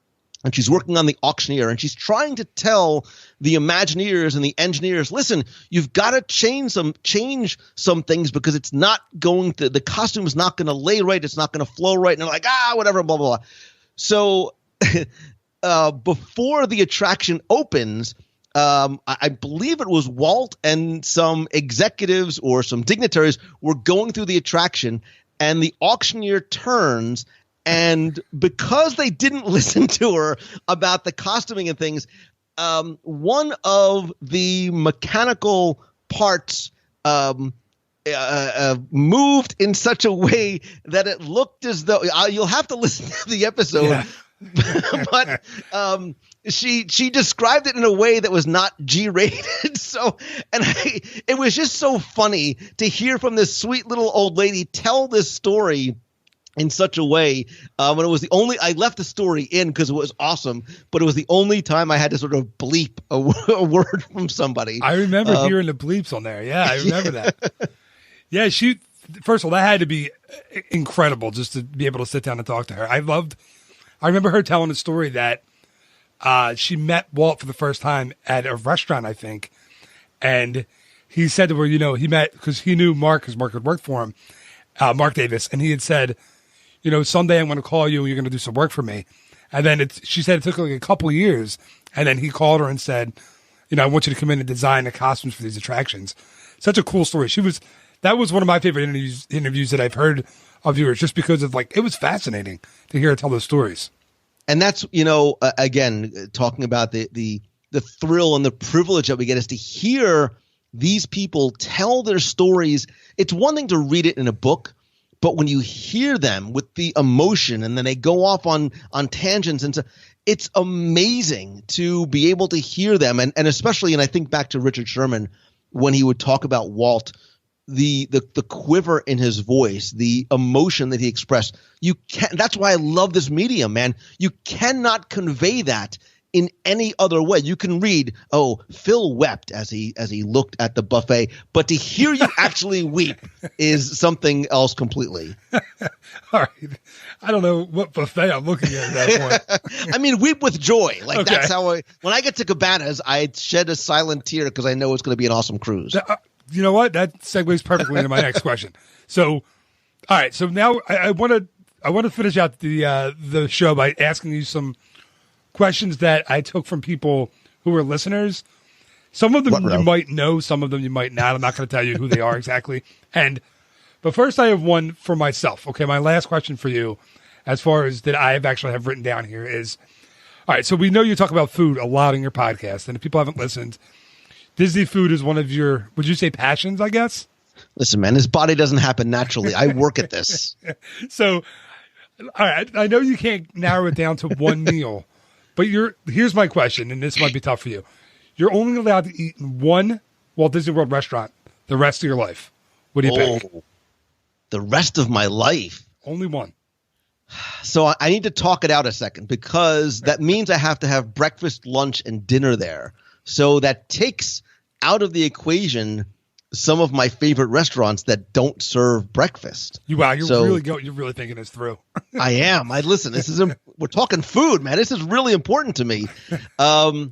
and she's working on the auctioneer, and she's trying to tell the Imagineers and the engineers, listen, you've got to change some things, because it's not going to, the costume is not going to lay right, it's not going to flow right. And they're like, whatever, blah, blah, blah. So before the attraction opens, I believe it was Walt and some executives or some dignitaries were going through the attraction, and the auctioneer turns, and because they didn't listen to her about the costuming and things, one of the mechanical parts moved in such a way that it looked as though you'll have to listen to the episode. Yeah. But she described it in a way that was not G-rated. So, and it was just so funny to hear from this sweet little old lady tell this story in such a way. And it was I left the story in because it was awesome, but it was the only time I had to sort of bleep a word from somebody. I remember hearing the bleeps on there. Yeah, I remember that. Yeah, first of all, that had to be incredible just to be able to sit down and talk to her. I remember her telling a story that she met Walt for the first time at a restaurant, I think. And he said to her, he met, because he knew Mark, because Mark had worked for him, Mark Davis. And he had said, someday I'm going to call you and you're going to do some work for me. And then she said it took like a couple of years. And then he called her and said, I want you to come in and design the costumes for these attractions. Such a cool story. That was one of my favorite interviews that I've heard of yours, just because of it was fascinating to hear her tell those stories. And that's, again, talking about the thrill and the privilege that we get is to hear these people tell their stories. It's one thing to read it in a book, but when you hear them with the emotion and then they go off on tangents and so, it's amazing to be able to hear them. And especially, and I think back to Richard Sherman when he would talk about Walt, the quiver in his voice, the emotion that he expressed. That's why I love this medium, man. You cannot convey that in any other way. You can read, Phil wept as he looked at the buffet, but to hear you actually weep is something else completely. All right. I don't know what buffet I'm looking at that point. I mean, weep with joy. Okay. That's how when I get to Cabanas, I shed a silent tear because I know it's going to be an awesome cruise. You know what? That segues perfectly into my next question. So, all right. So now I want to finish out the show by asking you some questions that I took from people who were listeners. Some of them you might know, some of them you might not. I'm not going to tell you who they are exactly. But first I have one for myself. Okay, my last question for you, as far as that I have written down here is, all right, so we know you talk about food a lot in your podcast, and if people haven't listened, Disney food is one of your, would you say, passions, I guess? Listen, man, this body doesn't happen naturally. I work at this. So, all right, I know you can't narrow it down to one meal, but here's my question, and this might be tough for you. You're only allowed to eat in one Walt Disney World restaurant the rest of your life. What do you pick? The rest of my life? Only one. So I need to talk it out a second, because that means I have to have breakfast, lunch, and dinner there. So that takes out of the equation some of my favorite restaurants that don't serve breakfast. You're really thinking this through. I am. Listen, we're talking food, man. This is really important to me. All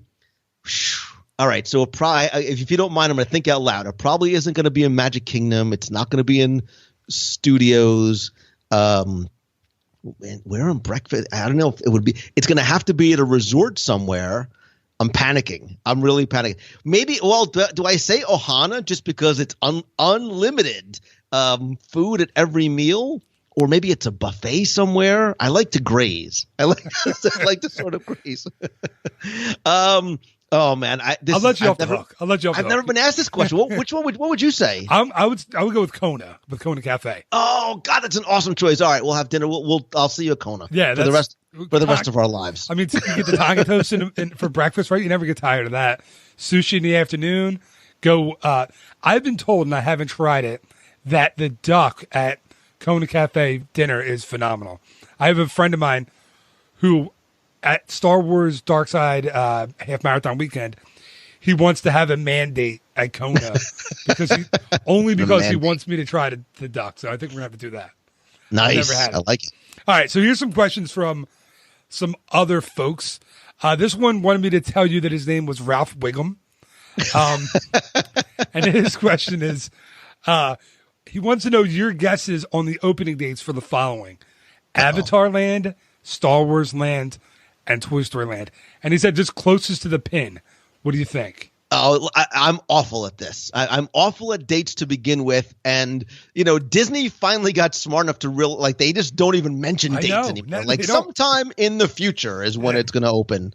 right. So if you don't mind, I'm going to think out loud. It probably isn't going to be in Magic Kingdom. It's not going to be in Studios. Where on breakfast? I don't know if it would be. It's going to have to be at a resort somewhere. I'm panicking. I'm really panicking. Maybe, do I say Ohana just because it's unlimited food at every meal? Or maybe it's a buffet somewhere. I like to graze. I like to sort of graze. Oh man, I'll let you off the hook. I've never been asked this question. What would you say? I would go with Kona, Cafe. Oh God, that's an awesome choice. All right, we'll have dinner. I'll see you at Kona. Yeah, for the rest of our lives. I mean, you get the taco toast for breakfast, right? You never get tired of that. Sushi in the afternoon. I've been told, and I haven't tried it, that the duck at Kona Cafe dinner is phenomenal. I have a friend of mine who, at Star Wars Dark Side half marathon weekend, he wants to have a mandate at Kona because he wants me to try the duck. So I think we're gonna have to do that. Nice, I like it. All right, so here's some questions from some other folks. This one wanted me to tell you that his name was Ralph Wiggum, and his question is, he wants to know your guesses on the opening dates for the following: Avatar Land, Star Wars Land, and Toy Story Land. And he said just closest to the pin. What do you think? Oh, I'm awful at this. I'm awful at dates to begin with. And, Disney finally got smart enough to they just don't even mention dates anymore. Sometime in the future is when it's going to open.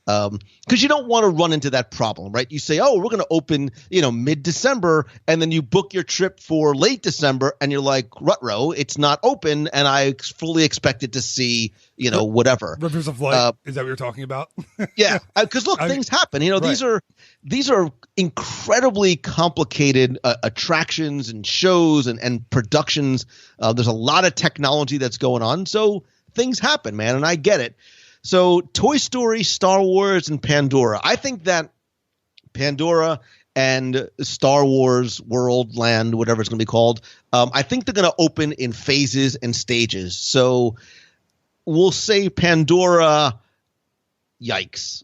Because you don't want to run into that problem, right? You say, we're going to open, mid-December, and then you book your trip for late December, and you're like, ruh-roh, it's not open, and I fully expected to see, whatever. Rivers of Light, is that what you're talking about? Yeah, because look, things happen. Right. These are incredibly complicated attractions and shows and productions. There's a lot of technology that's going on, so things happen, man, and I get it. So Toy Story, Star Wars, and Pandora. I think that Pandora and Star Wars World Land, whatever it's going to be called. I think they're going to open in phases and stages. So we'll say Pandora. Yikes.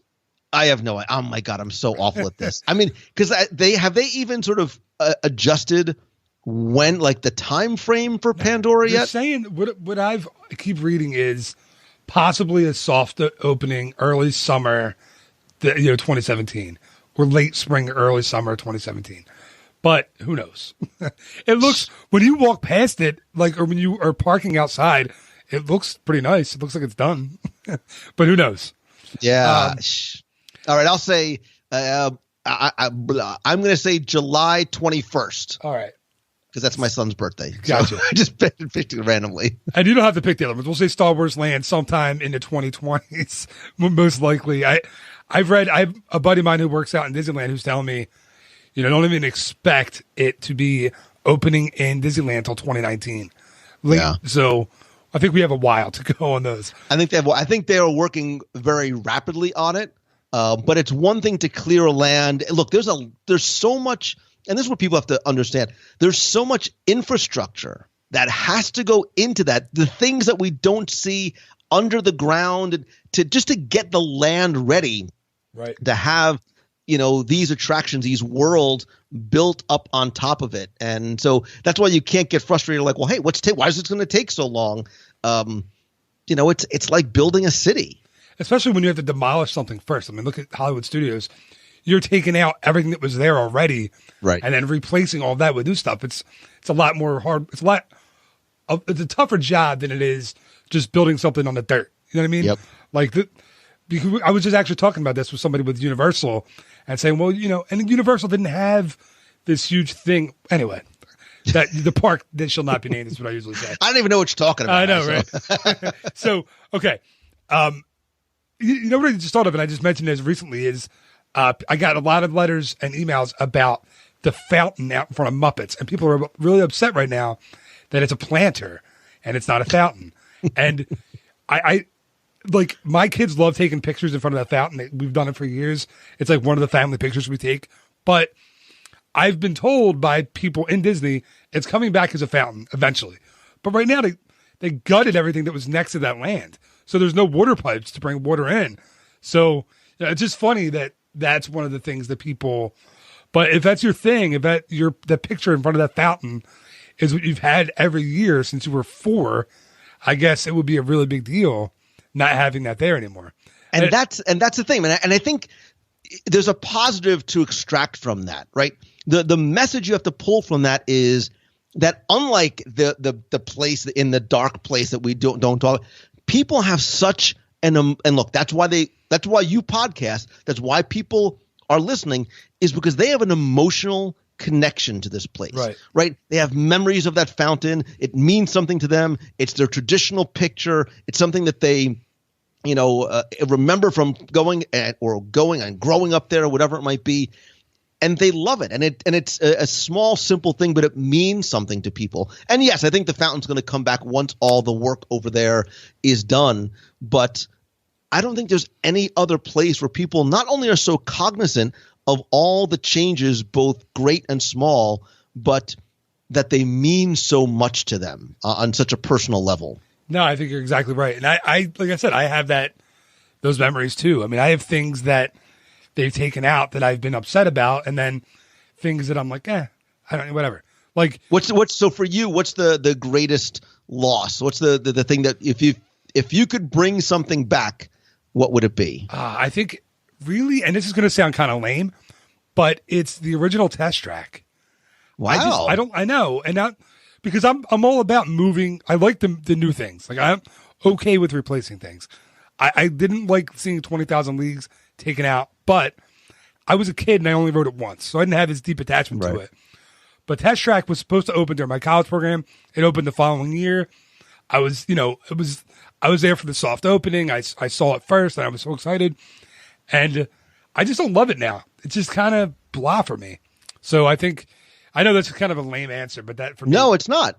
I have no idea. Oh my God, I'm so awful at this. I mean, because they even sort of adjusted when, like, the time frame for Pandora You're yet? saying what I keep reading is possibly a soft opening early summer, 2017, or late spring, early summer 2017. But who knows? It looks, when you walk past it, like, or when you are parking outside, it looks pretty nice. It looks like it's done. But who knows? Yeah. All right. I'll say I'm going to say July 21st. All right. Because that's my son's birthday. Gotcha. So I just picked it randomly. And you don't have to pick the other ones. We'll say Star Wars Land sometime in the 2020s, most likely. I have a buddy of mine who works out in Disneyland who's telling me, don't even expect it to be opening in Disneyland until 2019. Yeah. So I think we have a while to go on those. I think they are working very rapidly on it. But it's one thing to clear land. Look, there's so much, and this is what people have to understand. There's so much infrastructure that has to go into that. The things that we don't see under the ground to get the land ready, right? To have, these attractions, these worlds built up on top of it. And so that's why you can't get frustrated. Like, well, hey, why is it going to take so long? It's like building a city. Especially when you have to demolish something first. I mean, look at Hollywood Studios. You're taking out everything that was there already, right? And then replacing all that with new stuff. It's a lot more hard. It's a tougher job than it is just building something on the dirt. You know what I mean? Yep. Because I was just actually talking about this with somebody with Universal and saying, well, and Universal didn't have this huge thing anyway. That the park that shall not be named is what I usually say. I don't even know what you're talking about. I know, right? So, okay. What I just thought of, and I just mentioned this recently, is I got a lot of letters and emails about the fountain out in front of Muppets, and people are really upset right now that it's a planter and it's not a fountain. And I like, my kids love taking pictures in front of that fountain. We've done it for years. It's like one of the family pictures we take. But I've been told by people in Disney it's coming back as a fountain eventually. But right now they gutted everything that was next to that land. So there's no water pipes to bring water in. So it's just funny that that's one of the things that people, but if that's your thing, if the picture in front of that fountain is what you've had every year since you were 4, I guess it would be a really big deal not having that there anymore. And that's the thing. And I think there's a positive to extract from that, right? The message you have to pull from that is that unlike the place in the dark place that we don't talk, people have such and look, that's why you podcast. That's why people are listening, is because they have an emotional connection to this place, right? They have memories of that fountain. It means something to them. It's their traditional picture. It's something that they, remember from going and growing up there, or whatever it might be. And they love it. And it's a small, simple thing, but it means something to people. And yes, I think the fountain's going to come back once all the work over there is done. But I don't think there's any other place where people not only are so cognizant of all the changes, both great and small, but that they mean so much to them on such a personal level. No, I think you're exactly right. And I like I said, I have those memories too. I mean, I have things that they've taken out that I've been upset about, and then things that I'm like, I don't know, whatever. Like, so for you, what's the greatest loss? What's the thing that if you could bring something back, what would it be? I think really, and this is going to sound kind of lame, but it's the original Test Track. Wow. I know. And not because I'm all about moving. I like the new things. Like, I'm okay with replacing things. I didn't like seeing 20,000 Leagues taken out, but I was a kid and I only rode it once, so I didn't have this deep attachment to it. But Test Track was supposed to open during my college program. It opened the following year. I was there for the soft opening. I saw it first and I was so excited. And I just don't love it now. It's just kind of blah for me. So I know that's kind of a lame answer, but that for me. No, it's not.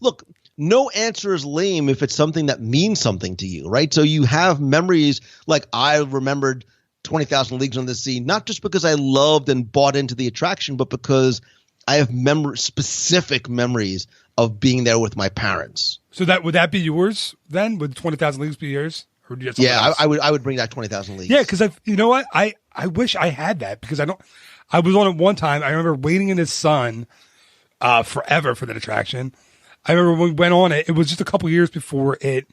Look, no answer is lame if it's something that means something to you, right? So you have memories. Like, I remembered 20,000 Leagues Under the Sea, not just because I loved and bought into the attraction, but because I have specific memories of being there with my parents. So would that be yours then? Would 20,000 Leagues be yours? Or do you have something else? I would bring that 20,000 Leagues. Yeah, because you know what? I wish I had that because I was on it one time. I remember waiting in the sun forever for that attraction. I remember when we went on it, it was just a couple years before it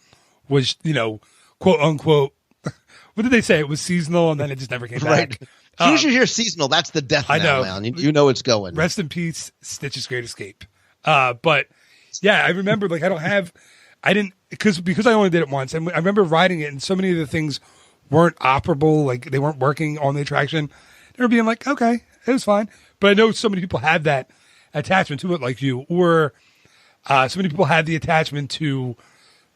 was, quote unquote, what did they say? It was seasonal and then it just never came back. As soon as you hear seasonal, that's the death knell, man. You know it's going. Rest in peace, Stitch's Great Escape. But yeah, I remember because I only did it once, and I remember riding it, and so many of the things weren't operable, like they weren't working on the attraction. They were being like, okay, it was fine. But I know so many people have that attachment to it, like you, or so many people have the attachment to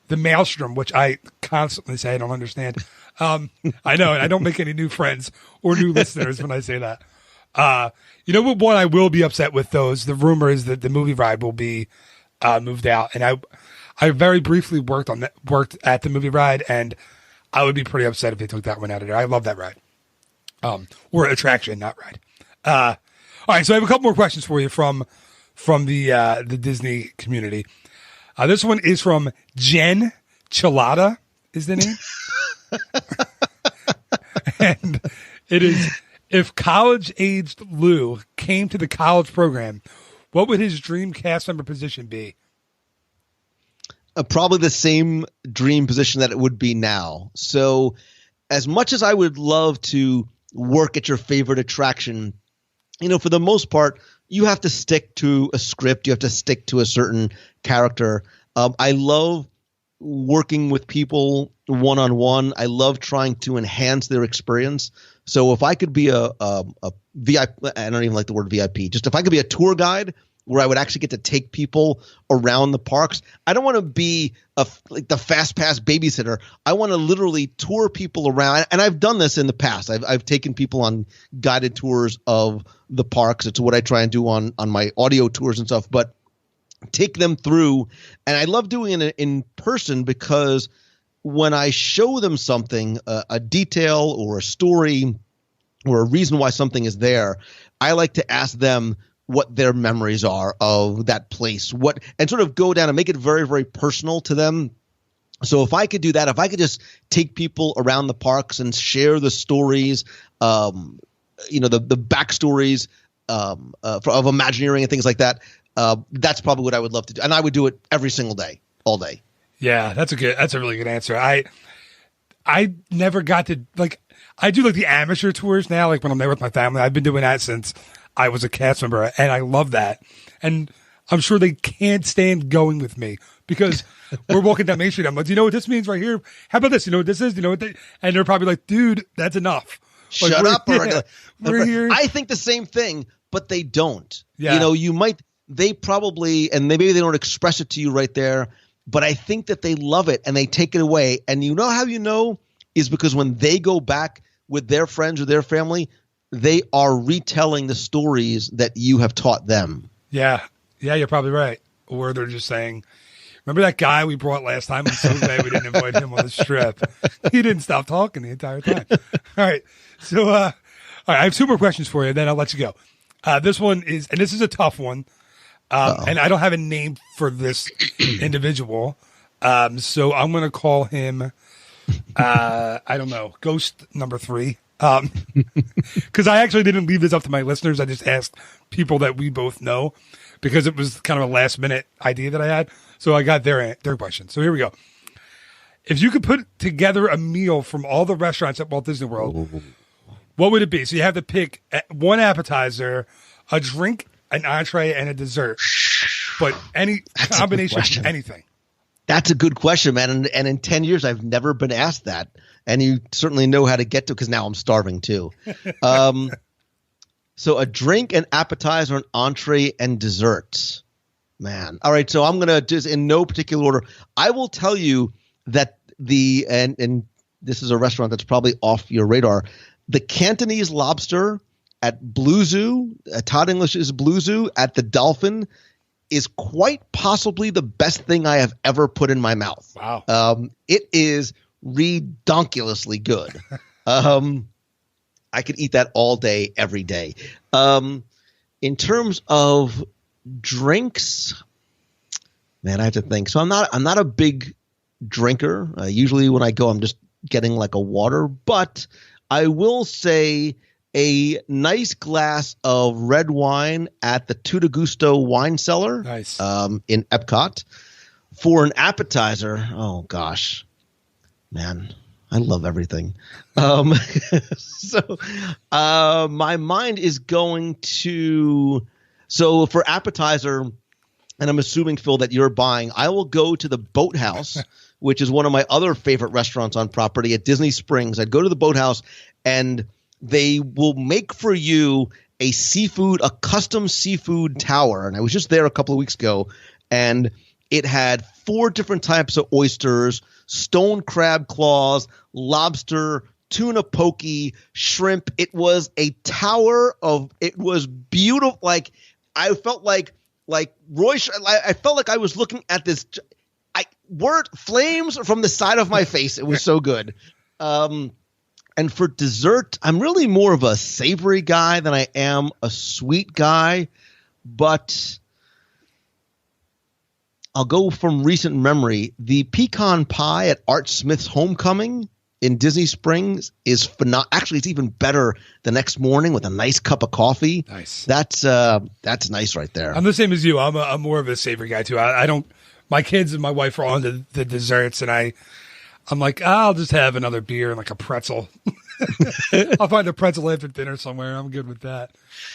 the Maelstrom, which I constantly say I don't understand. I know, and I don't make any new friends or new listeners when I say that. What one I will be upset with those, the rumor is that the movie ride will be moved out. And I very briefly worked at the movie ride, and I would be pretty upset if they took that one out of there. I love that ride. Or attraction, not ride. All right, so I have a couple more questions for you from the Disney community. This one is from Jen Chilada, is the name. And it is, if college-aged Lou came to the college program, what would his dream cast member position be? Probably the same dream position that it would be now. So as much as I would love to work at your favorite attraction, for the most part, you have to stick to a script. You have to stick to a certain character. I love working with people one-on-one. I love trying to enhance their experience. So if I could be a VIP, I don't even like the word VIP, just if I could be a tour guide where I would actually get to take people around the parks. I don't want to be like the fast pass babysitter. I want to literally tour people around. And I've done this in the past. I've taken people on guided tours of the parks. It's what I try and do on my audio tours and stuff, but take them through. And I love doing it in person because when I show them something, a detail or a story or a reason why something is there, I like to ask them what their memories are of that place, and sort of go down and make it very, very personal to them. So if I could do that, if I could just take people around the parks and share the stories, the backstories of Imagineering and things like that, that's probably what I would love to do. And I would do it every single day, all day. Yeah, that's a really good answer. I never got to, I do the amateur tours now, when I'm there with my family. I've been doing that since I was a cast member, and I love that. And I'm sure they can't stand going with me because we're walking down Main Street. I'm like, do you know what this means right here? How about this? You know what this is? You know what and they're probably like, dude, that's enough. Shut up. We're here. I think the same thing, but they don't. Yeah. They probably, and maybe they don't express it to you right there, but I think that they love it and they take it away. And you know how is because when they go back with their friends or their family, they are retelling the stories that you have taught them. Yeah, you're probably right. Or they're just saying, remember that guy we brought last time? I'm so glad we didn't invite him on the trip. He didn't stop talking the entire time. All right. So all right, I have two more questions for you, then I'll let you go. This one is, and this is a tough one, and I don't have a name for this individual. So I'm going to call him, I don't know, Ghost number 3. Because I actually didn't leave this up to my listeners. I just asked people that we both know because it was kind of a last minute idea that I had. So I got their question. So here we go. If you could put together a meal from all the restaurants at Walt Disney World, what would it be? So you have to pick one appetizer, a drink, an entree, and a dessert. But any combination of anything. That's a good question, man. And in 10 years, I've never been asked that. And you certainly know how to get to, because now I'm starving too. So a drink, an appetizer, an entree, and desserts. Man. All right. So I'm going to just, in no particular order, I will tell you that and this is a restaurant that's probably off your radar, the Cantonese lobster at Blue Zoo, Todd English's Blue Zoo at the Dolphin, is quite possibly the best thing I have ever put in my mouth. Wow. It is redonkulously good. I could eat that all day, every day. In terms of drinks, man, I have to think. So I'm not a big drinker. Usually when I go, I'm just getting like a water, but I will say a nice glass of red wine at the Tutti Gusto wine cellar. Nice. In Epcot. For an appetizer, oh gosh, man, I love everything. So my mind is going to – so for appetizer, and I'm assuming, Phil, that you're buying, I will go to the Boathouse, which is one of my other favorite restaurants on property at Disney Springs. I'd go to the Boathouse, and they will make for you a custom seafood tower. And I was just there a couple of weeks ago, and it had 4 different types of oysters, stone crab claws, lobster, tuna poke, shrimp. It was a tower of – it was beautiful. Like I felt like Roy – I felt like I was looking at this flames from the side of my face. It was so good. And for dessert, I'm really more of a savory guy than I am a sweet guy, but I'll go from recent memory. The pecan pie at Art Smith's Homecoming in Disney Springs is phenomenal. Actually, it's even better the next morning with a nice cup of coffee. Nice. That's nice right there. I'm the same as you. I'm more of a savory guy too. I don't. My kids and my wife are on the desserts, and I'm like, I'll just have another beer and like a pretzel. I'll find a pretzel after dinner somewhere. I'm good with that.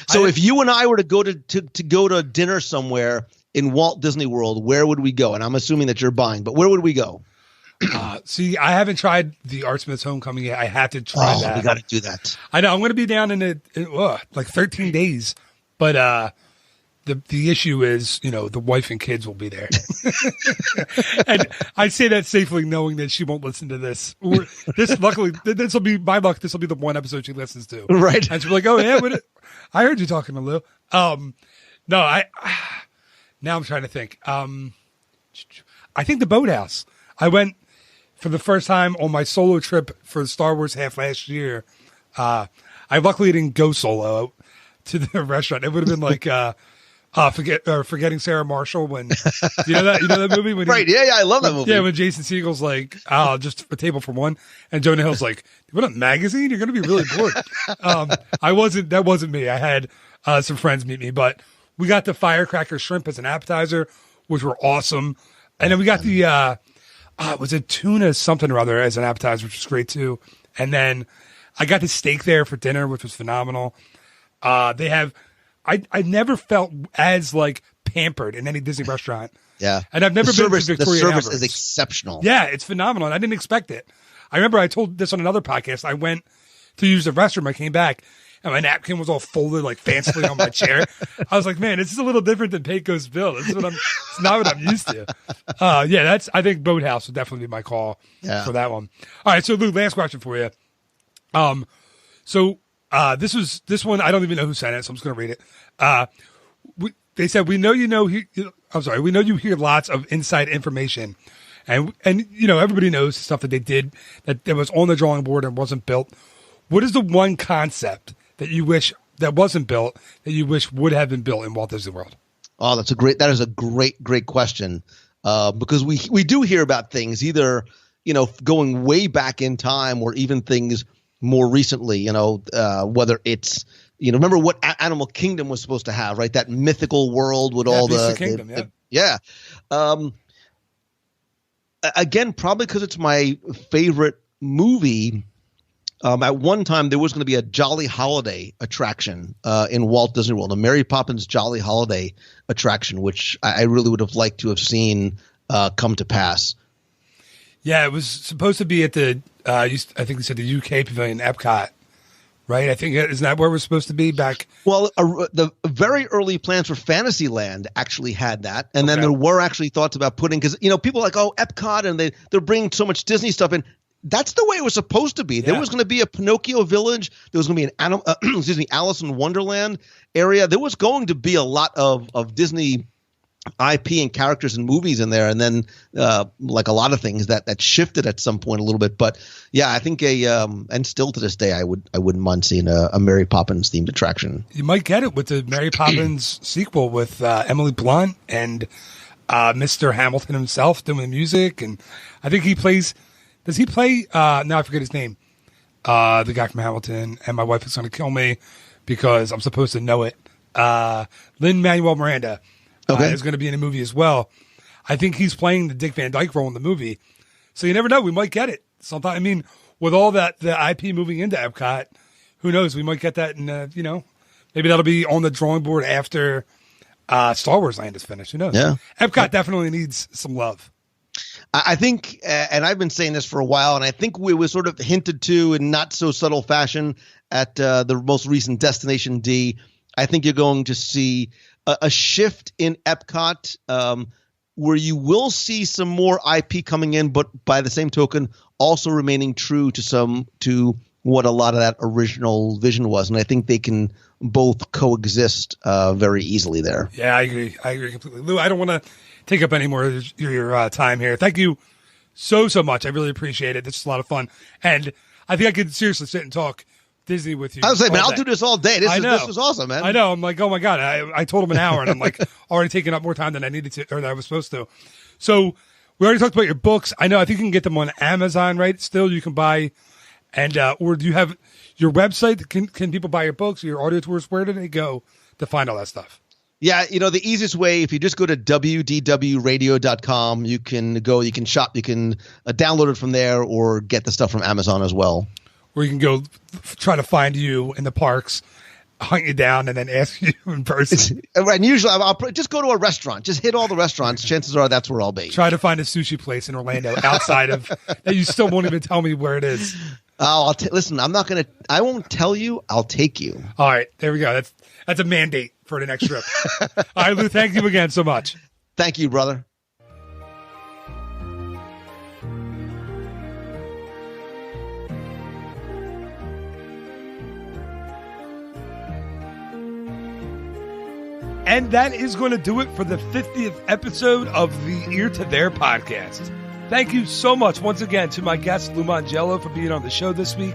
So if you and I were to go to dinner somewhere in Walt Disney World, where would we go? And I'm assuming that you're buying, but where would we go? See, I haven't tried the Art Smith's Homecoming yet. I have to try that. We got to do that. I know. I'm going to be down in like 13 days, but the issue is, the wife and kids will be there. And I say that safely knowing that she won't listen to this. Luckily, this will be my luck. This will be the one episode she listens to. Right. And she'll be like, oh, yeah, I heard you talking to Lou. No, now I'm trying to think. I think the Boathouse. I went for the first time on my solo trip for Star Wars half last year. I luckily didn't go solo to the restaurant. It would have been like Forgetting Sarah Marshall when you know that movie when right. Yeah, I love that movie. Yeah, when Jason Segel's like, just a table for one, and Jonah Hill's like, what a magazine? You're gonna be really bored. That wasn't me. I had some friends meet me, but we got the firecracker shrimp as an appetizer, which were awesome. And then we got the was it tuna something or other as an appetizer, which was great too. And then I got the steak there for dinner, which was phenomenal. They have I never felt as like pampered in any Disney restaurant. Yeah. And I've never been to Victoria. The service Alberts. is exceptional. Yeah, it's phenomenal. And I didn't expect it. I remember I told this on another podcast. I went to use the restroom. I came back and my napkin was all folded like fancifully on my chair. I was like, man, this is a little different than Pecos Bill. It's not what I'm used to. I think Boathouse would definitely be my call for that one. All right. So Lou, last question for you. This one, I don't even know who sent it, so I'm just going to read it. They said, we know you hear lots of inside information. And everybody knows stuff that they did that was on the drawing board and wasn't built. What is the one concept that you wish that wasn't built that you wish would have been built in Walt Disney World? Oh, that is a great question. Because we do hear about things either, going way back in time or even things more recently, whether it's, remember what Animal Kingdom was supposed to have, right? That mythical world with all the Kingdom, again, probably because it's my favorite movie. At one time, there was going to be a Jolly Holiday attraction in Walt Disney World, a Mary Poppins Jolly Holiday attraction, which I really would have liked to have seen come to pass. Yeah, it was supposed to be at the I think they said the UK Pavilion, Epcot, right? I think isn't that where we're supposed to be back? Well, the very early plans for Fantasyland actually had that, and then there were actually thoughts about putting because people are like, oh, Epcot, and they're bringing so much Disney stuff in. That's the way it was supposed to be. Yeah. There was going to be a Pinocchio village. There was going to be an Alice in Wonderland area. There was going to be a lot of Disney IP and characters and movies in there, and then like a lot of things that shifted at some point a little bit. But yeah, I think and still to this day, I wouldn't mind seeing a Mary Poppins themed attraction. You might get it with the Mary Poppins sequel with Emily Blunt and Mr. Hamilton himself doing the music, and I think he plays. Does he play? Now I forget his name. The guy from Hamilton, and my wife is going to kill me because I'm supposed to know it. Lin-Manuel Miranda. Is going to be in a movie as well. I think he's playing the Dick Van Dyke role in the movie. So you never know. We might get it sometime. I mean, with all the IP moving into Epcot, who knows? We might get that in, maybe that'll be on the drawing board after Star Wars Land is finished. Who knows? Yeah. Epcot definitely needs some love. I think, and I've been saying this for a while, and I think we was sort of hinted to in not so subtle fashion at the most recent Destination D. I think you're going to see a shift in Epcot where you will see some more IP coming in, but by the same token, also remaining true to what a lot of that original vision was. And I think they can both coexist very easily there. Yeah, I agree completely. Lou, I don't want to take up any more of your time here. Thank you so much. I really appreciate it. This is a lot of fun. And I think I could seriously sit and talk Disney with you. I was like, man, I'll do this all day. This was awesome, man. I know. I'm like, oh my God. I told him an hour, and I'm like already taking up more time than I needed to, or that I was supposed to. So we already talked about your books. I know. I think you can get them on Amazon, right? Still, you can buy, and or do you have your website? Can people buy your books, your audio tours? Where do they go to find all that stuff? Yeah, the easiest way, if you just go to wdwradio.com, you can shop, you can download it from there, or get the stuff from Amazon as well. Or you can go try to find you in the parks, hunt you down, and then ask you in person. And usually I'll just go to a restaurant. Just hit all the restaurants. Chances are that's where I'll be. Try to find a sushi place in Orlando outside of that. You still won't even tell me where it is. Oh, listen, I won't tell you. I'll take you. All right. There we go. That's a mandate for the next trip. All right, Lou, thank you again so much. Thank you, brother. And that is going to do it for the 50th episode of the Ear to There podcast. Thank you so much once again to my guest, Lou Mongello, for being on the show this week.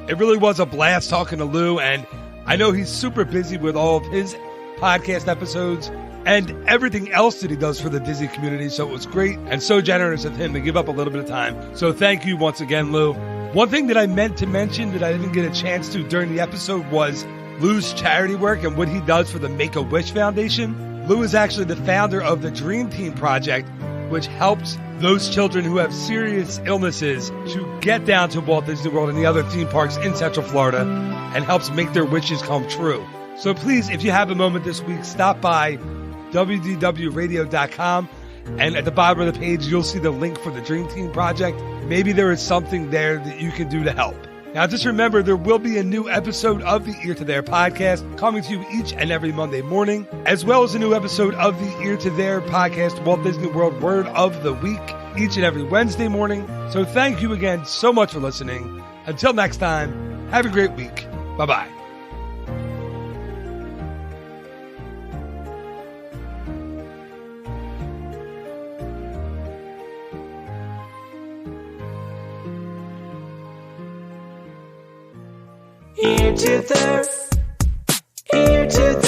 It really was a blast talking to Lou, and I know he's super busy with all of his podcast episodes and everything else that he does for the Disney community, so it was great and so generous of him to give up a little bit of time. So thank you once again, Lou. One thing that I meant to mention that I didn't get a chance to during the episode was Lou's charity work and what he does for the Make-A-Wish Foundation. Lou is actually the founder of the Dream Team Project, which helps those children who have serious illnesses to get down to Walt Disney World and the other theme parks in Central Florida and helps make their wishes come true. So please, if you have a moment this week, stop by WDWradio.com, and at the bottom of the page, you'll see the link for the Dream Team Project. Maybe there is something there that you can do to help. Now, just remember, there will be a new episode of the Ear to There podcast coming to you each and every Monday morning, as well as a new episode of the Ear to There podcast, Walt Disney World Word of the Week, each and every Wednesday morning. So thank you again so much for listening. Until next time, have a great week. Bye-bye. Ear to there, ear to